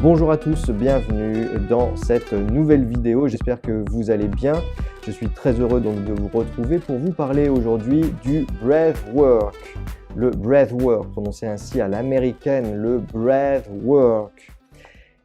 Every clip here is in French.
Bonjour à tous, bienvenue dans cette nouvelle vidéo, j'espère que vous allez bien. Je suis très heureux donc de vous retrouver pour vous parler aujourd'hui du breathwork. Le breathwork, prononcé ainsi à l'américaine, le breathwork.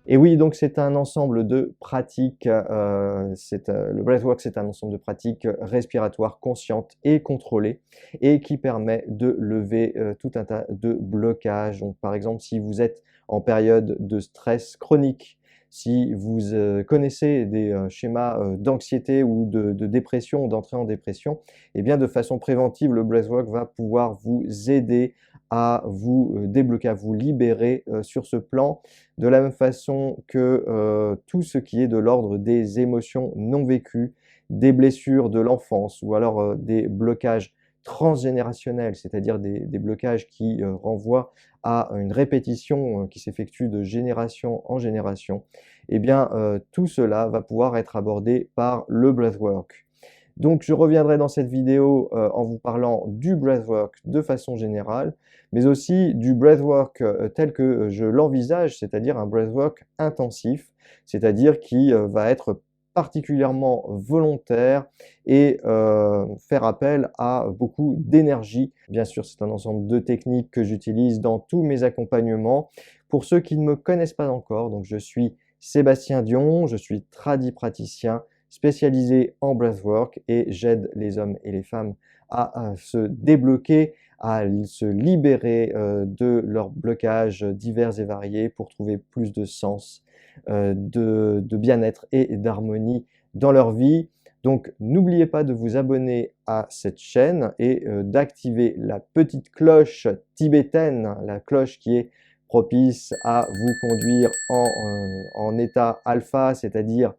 Et oui, donc c'est un ensemble de pratiques, le breathwork c'est un ensemble de pratiques respiratoires conscientes et contrôlées et qui permet de lever tout un tas de blocages. Donc par exemple, si vous êtes en période de stress chronique, si vous connaissez des schémas d'anxiété ou de dépression ou d'entrée en dépression, eh bien de façon préventive, le breathwork va pouvoir vous aider à vous débloquer, à vous libérer sur ce plan, de la même façon que tout ce qui est de l'ordre des émotions non vécues, des blessures de l'enfance ou alors des blocages transgénérationnels, c'est-à-dire des blocages qui renvoient à une répétition qui s'effectue de génération en génération, eh bien tout cela va pouvoir être abordé par le breathwork. Donc je reviendrai dans cette vidéo en vous parlant du breathwork de façon générale, mais aussi du breathwork tel que je l'envisage, c'est-à-dire un breathwork intensif, c'est-à-dire qui va être particulièrement volontaire et faire appel à beaucoup d'énergie. Bien sûr, c'est un ensemble de techniques que j'utilise dans tous mes accompagnements. Pour ceux qui ne me connaissent pas encore, donc je suis Sébastien Dion, je suis praticien spécialisé en breathwork et j'aide les hommes et les femmes à se débloquer, à se libérer de leurs blocages divers et variés pour trouver plus de sens, de bien-être et d'harmonie dans leur vie. Donc n'oubliez pas de vous abonner à cette chaîne et d'activer la petite cloche tibétaine, la cloche qui est propice à vous conduire en état alpha, c'est-à-dire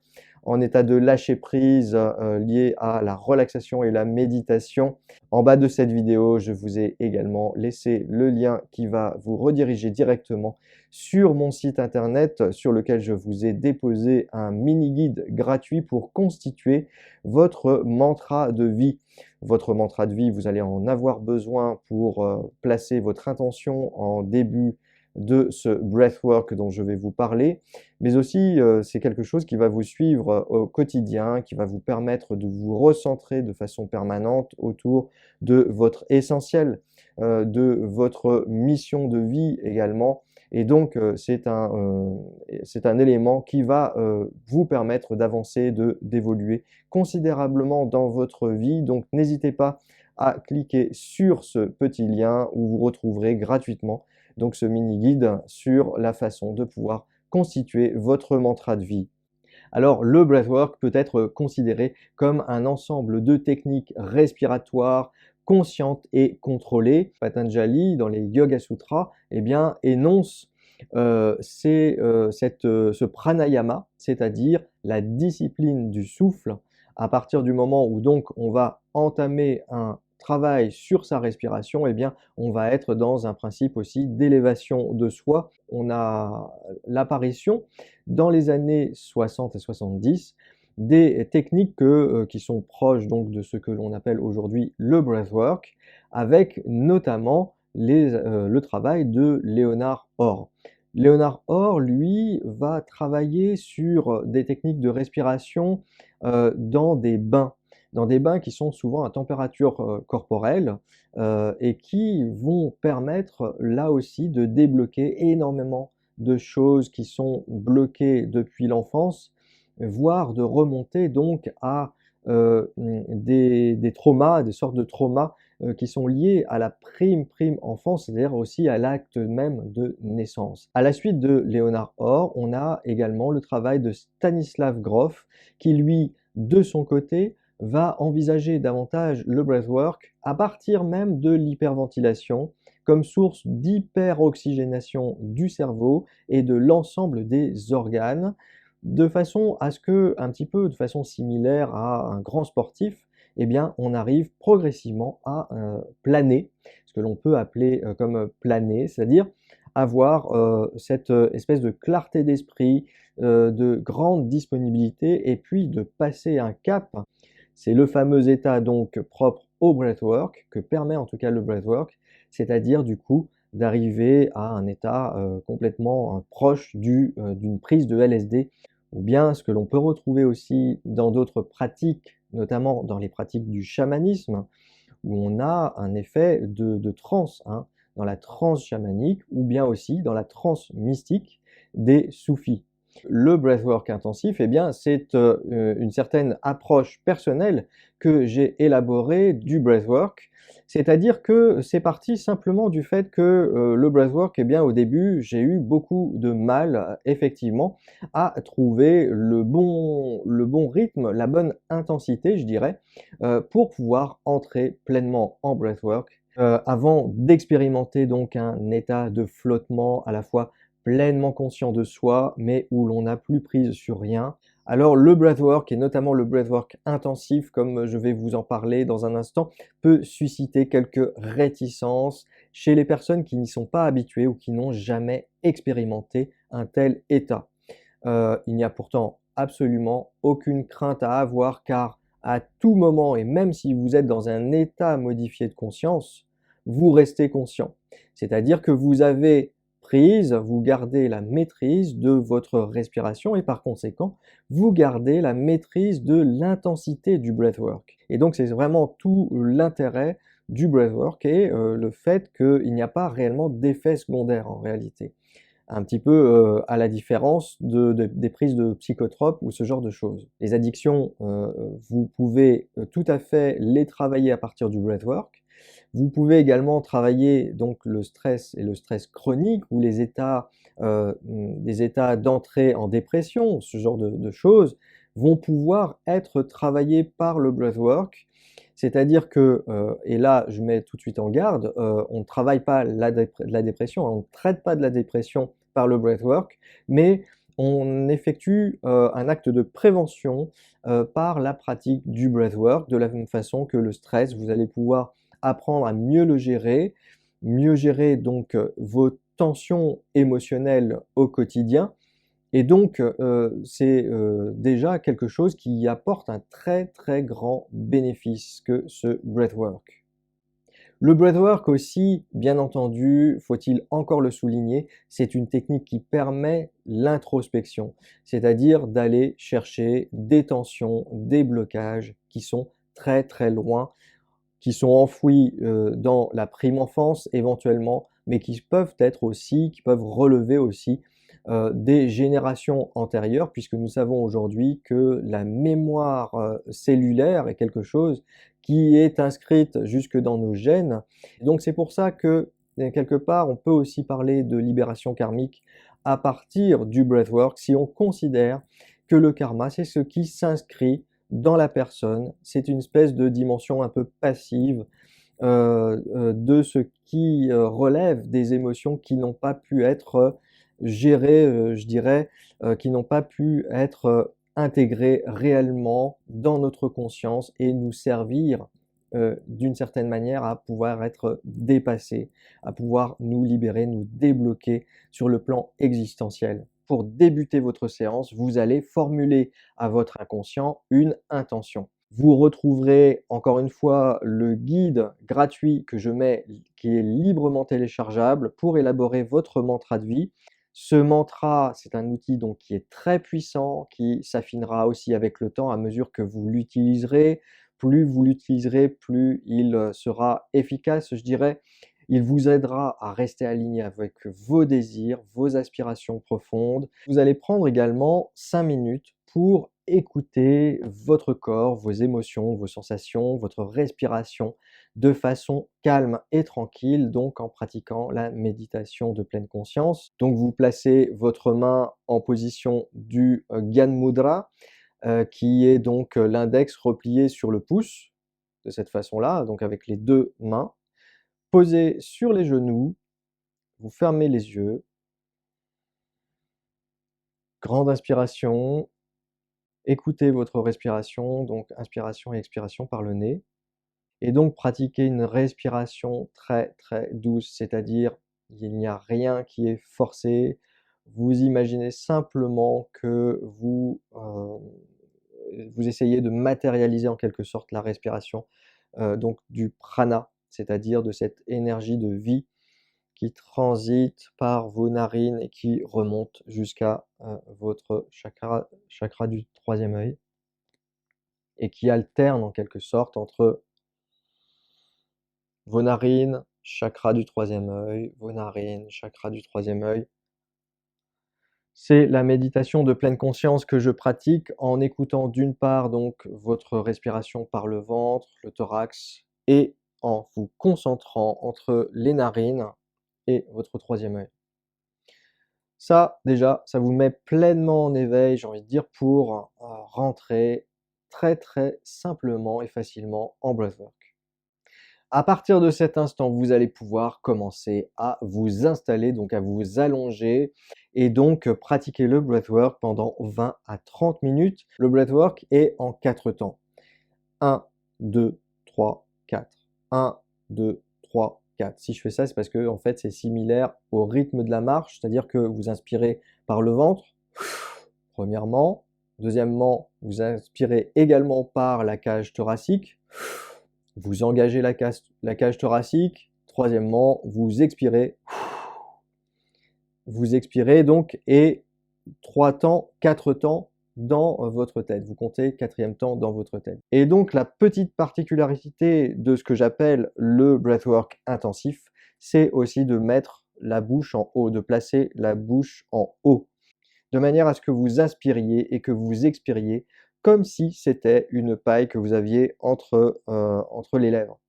en état de lâcher prise lié à la relaxation et la méditation. En bas de cette vidéo, je vous ai également laissé le lien qui va vous rediriger directement sur mon site internet sur lequel je vous ai déposé un mini-guide gratuit pour constituer votre mantra de vie. Votre mantra de vie, vous allez en avoir besoin pour placer votre intention en début de ce breathwork dont je vais vous parler, mais aussi c'est quelque chose qui va vous suivre au quotidien, qui va vous permettre de vous recentrer de façon permanente autour de votre essentiel, de votre mission de vie également. Et donc c'est un élément qui va vous permettre d'avancer, d'évoluer considérablement dans votre vie. Donc n'hésitez pas à cliquer sur ce petit lien où vous retrouverez gratuitement donc ce mini-guide sur la façon de pouvoir constituer votre mantra de vie. Alors le breathwork peut être considéré comme un ensemble de techniques respiratoires conscientes et contrôlées. Patanjali, dans les Yoga Sutras, eh bien, énonce ce pranayama, c'est-à-dire la discipline du souffle, à partir du moment où donc on va entamer un travail sur sa respiration, eh bien, on va être dans un principe aussi d'élévation de soi. On a l'apparition dans les années 60 et 70 des techniques qui sont proches donc de ce que l'on appelle aujourd'hui le breathwork, avec notamment le travail de Leonard Orr. Leonard Orr, lui, va travailler sur des techniques de respiration dans des bains qui sont souvent à température corporelle et qui vont permettre là aussi de débloquer énormément de choses qui sont bloquées depuis l'enfance, voire de remonter donc à des traumas, des sortes de traumas qui sont liés à la prime enfance, c'est-à-dire aussi à l'acte même de naissance. À la suite de Leonard Orr, on a également le travail de Stanislav Grof qui lui, de son côté, va envisager davantage le breathwork à partir même de l'hyperventilation comme source d'hyperoxygénation du cerveau et de l'ensemble des organes, de façon à ce que, un petit peu de façon similaire à un grand sportif, eh bien, on arrive progressivement à planer, ce que l'on peut appeler comme planer, c'est-à-dire avoir cette espèce de clarté d'esprit, de grande disponibilité et puis de passer un cap. C'est le fameux état donc propre au breathwork que permet en tout cas le breathwork, c'est-à-dire du coup d'arriver à un état complètement proche d'une prise de LSD, ou bien ce que l'on peut retrouver aussi dans d'autres pratiques, notamment dans les pratiques du chamanisme, où on a un effet de transe, hein, dans la transe chamanique, ou bien aussi dans la transe mystique des soufis. Le breathwork intensif, eh bien, c'est une certaine approche personnelle que j'ai élaborée du breathwork. C'est-à-dire que c'est parti simplement du fait que le breathwork, eh bien, au début, j'ai eu beaucoup de mal, effectivement, à trouver le bon rythme, la bonne intensité, je dirais, pour pouvoir entrer pleinement en breathwork. Avant d'expérimenter donc un état de flottement à la fois pleinement conscient de soi, mais où l'on n'a plus prise sur rien. Alors le breathwork, et notamment le breathwork intensif, comme je vais vous en parler dans un instant, peut susciter quelques réticences chez les personnes qui n'y sont pas habituées ou qui n'ont jamais expérimenté un tel état. Il n'y a pourtant absolument aucune crainte à avoir, car à tout moment, et même si vous êtes dans un état modifié de conscience, vous restez conscient. C'est-à-dire que vous avez prise, vous gardez la maîtrise de votre respiration et par conséquent, vous gardez la maîtrise de l'intensité du breathwork. Et donc c'est vraiment tout l'intérêt du breathwork et le fait qu'il n'y a pas réellement d'effet secondaire en réalité. Un petit peu à la différence des prises de psychotropes ou ce genre de choses. Les addictions, vous pouvez tout à fait les travailler à partir du breathwork. Vous pouvez également travailler donc le stress et le stress chronique ou les états, des états d'entrée en dépression, ce genre de choses vont pouvoir être travaillés par le breathwork. C'est-à-dire que, et là je mets tout de suite en garde, on ne travaille pas la dépression, on ne traite pas de la dépression par le breathwork, mais on effectue un acte de prévention par la pratique du breathwork, de la même façon que le stress, vous allez pouvoir apprendre à mieux gérer donc vos tensions émotionnelles au quotidien. Et donc, c'est déjà quelque chose qui apporte un très très grand bénéfice que ce breathwork. Le breathwork aussi, bien entendu, faut-il encore le souligner, c'est une technique qui permet l'introspection, c'est-à-dire d'aller chercher des tensions, des blocages qui sont très très loin, qui sont enfouis dans la prime enfance éventuellement, mais qui peuvent relever aussi des générations antérieures, puisque nous savons aujourd'hui que la mémoire cellulaire est quelque chose qui est inscrite jusque dans nos gènes. Donc c'est pour ça que quelque part on peut aussi parler de libération karmique à partir du breathwork si on considère que le karma c'est ce qui s'inscrit dans la personne, c'est une espèce de dimension un peu passive de ce qui relève des émotions qui n'ont pas pu être gérées, je dirais, qui n'ont pas pu être intégrées réellement dans notre conscience et nous servir d'une certaine manière à pouvoir être dépassés, à pouvoir nous libérer, nous débloquer sur le plan existentiel. Pour débuter votre séance, vous allez formuler à votre inconscient une intention. Vous retrouverez encore une fois le guide gratuit que je mets, qui est librement téléchargeable pour élaborer votre mantra de vie. Ce mantra, c'est un outil donc qui est très puissant, qui s'affinera aussi avec le temps à mesure que vous l'utiliserez. Plus vous l'utiliserez, plus il sera efficace, je dirais. Il vous aidera à rester aligné avec vos désirs, vos aspirations profondes. Vous allez prendre également 5 minutes pour écouter votre corps, vos émotions, vos sensations, votre respiration de façon calme et tranquille, donc en pratiquant la méditation de pleine conscience. Donc vous placez votre main en position du Gyan Mudra, qui est donc l'index replié sur le pouce, de cette façon-là, donc avec les deux mains. Posé sur les genoux, vous fermez les yeux. Grande inspiration, écoutez votre respiration, donc inspiration et expiration par le nez. Et donc pratiquez une respiration très très douce, c'est-à-dire il n'y a rien qui est forcé. Vous imaginez simplement que vous essayez de matérialiser en quelque sorte la respiration donc du prana, c'est-à-dire de cette énergie de vie qui transite par vos narines et qui remonte jusqu'à votre chakra du troisième œil et qui alterne en quelque sorte entre vos narines, chakra du troisième œil, vos narines, chakra du troisième œil. C'est la méditation de pleine conscience que je pratique en écoutant d'une part donc votre respiration par le ventre, le thorax, et en vous concentrant entre les narines et votre troisième œil. Ça, déjà, ça vous met pleinement en éveil, j'ai envie de dire, pour rentrer très simplement et facilement en breathwork. À partir de cet instant, vous allez pouvoir commencer à vous installer, donc à vous allonger et donc pratiquer le breathwork pendant 20 à 30 minutes. Le breathwork est en 4 temps. 1, 2, 3, 4. 1, 2, 3, 4. Si je fais ça, c'est parce que en fait, c'est similaire au rythme de la marche, c'est-à-dire que vous inspirez par le ventre, premièrement. Deuxièmement, vous inspirez également par la cage thoracique. Vous engagez la cage thoracique. Troisièmement, vous expirez. Vous expirez donc et 3 temps, 4 temps dans votre tête. Vous comptez 4e temps dans votre tête. Et donc la petite particularité de ce que j'appelle le breathwork intensif, c'est aussi de mettre la bouche en haut, de placer la bouche en haut, de manière à ce que vous inspiriez et que vous expiriez comme si c'était une paille que vous aviez entre les lèvres.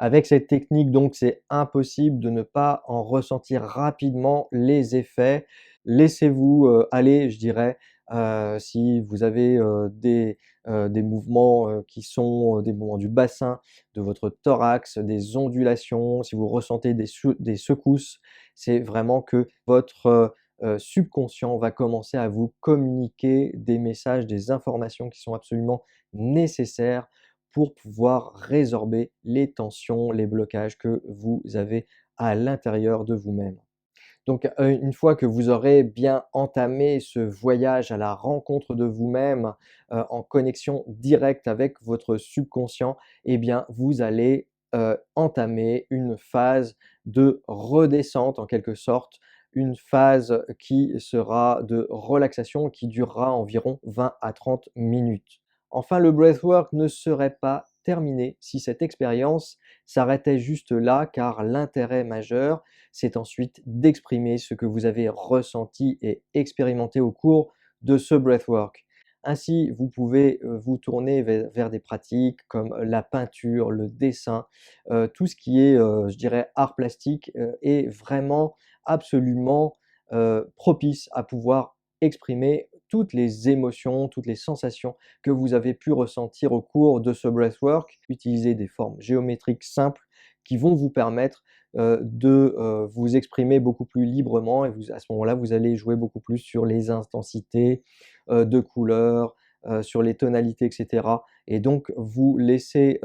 Avec cette technique, donc, c'est impossible de ne pas en ressentir rapidement les effets. Laissez-vous aller, je dirais, si vous avez des mouvements qui sont des mouvements du bassin, de votre thorax, des ondulations, si vous ressentez des secousses, c'est vraiment que votre subconscient va commencer à vous communiquer des messages, des informations qui sont absolument nécessaires pour pouvoir résorber les tensions, les blocages que vous avez à l'intérieur de vous-même. Donc une fois que vous aurez bien entamé ce voyage à la rencontre de vous-même, en connexion directe avec votre subconscient, eh bien vous allez entamer une phase de redescente en quelque sorte, une phase qui sera de relaxation qui durera environ 20 à 30 minutes. Enfin, le breathwork ne serait pas terminé si cette expérience s'arrêtait juste là, car l'intérêt majeur, c'est ensuite d'exprimer ce que vous avez ressenti et expérimenté au cours de ce breathwork. Ainsi, vous pouvez vous tourner vers des pratiques comme la peinture, le dessin, tout ce qui est, je dirais, art plastique est vraiment absolument propice à pouvoir exprimer toutes les émotions, toutes les sensations que vous avez pu ressentir au cours de ce breathwork. Utilisez des formes géométriques simples qui vont vous permettre de vous exprimer beaucoup plus librement et à ce moment-là, vous allez jouer beaucoup plus sur les intensités de couleurs, sur les tonalités, etc. Et donc, vous laissez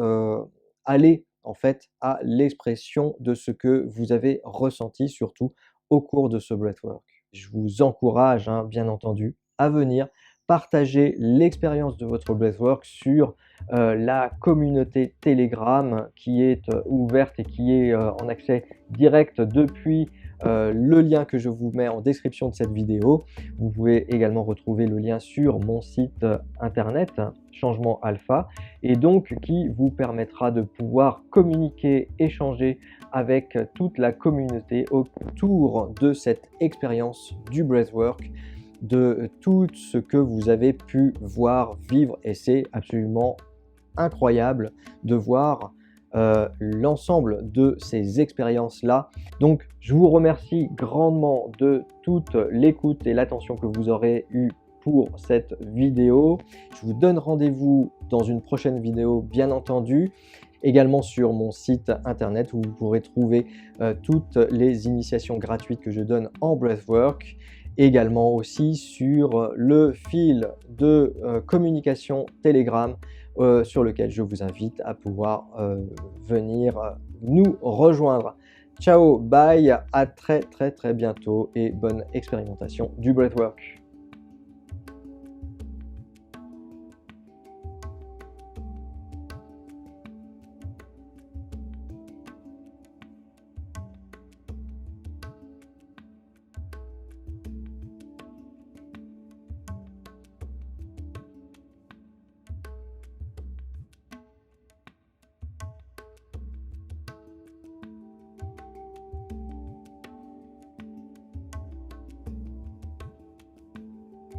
aller en fait à l'expression de ce que vous avez ressenti, surtout au cours de ce breathwork. Je vous encourage, hein, bien entendu, à venir partager l'expérience de votre breathwork sur la communauté Telegram qui est ouverte et qui est en accès direct depuis le lien que je vous mets en description de cette vidéo. Vous pouvez également retrouver le lien sur mon site internet Changement Alpha et donc qui vous permettra de pouvoir communiquer, échanger avec toute la communauté autour de cette expérience du breathwork, de tout ce que vous avez pu voir, vivre, et c'est absolument incroyable de voir l'ensemble de ces expériences-là. Donc, je vous remercie grandement de toute l'écoute et l'attention que vous aurez eue pour cette vidéo. Je vous donne rendez-vous dans une prochaine vidéo, bien entendu, également sur mon site internet où vous pourrez trouver toutes les initiations gratuites que je donne en breathwork, également aussi sur le fil de communication Telegram sur lequel je vous invite à pouvoir venir nous rejoindre. Ciao, bye, à très bientôt et bonne expérimentation du breathwork.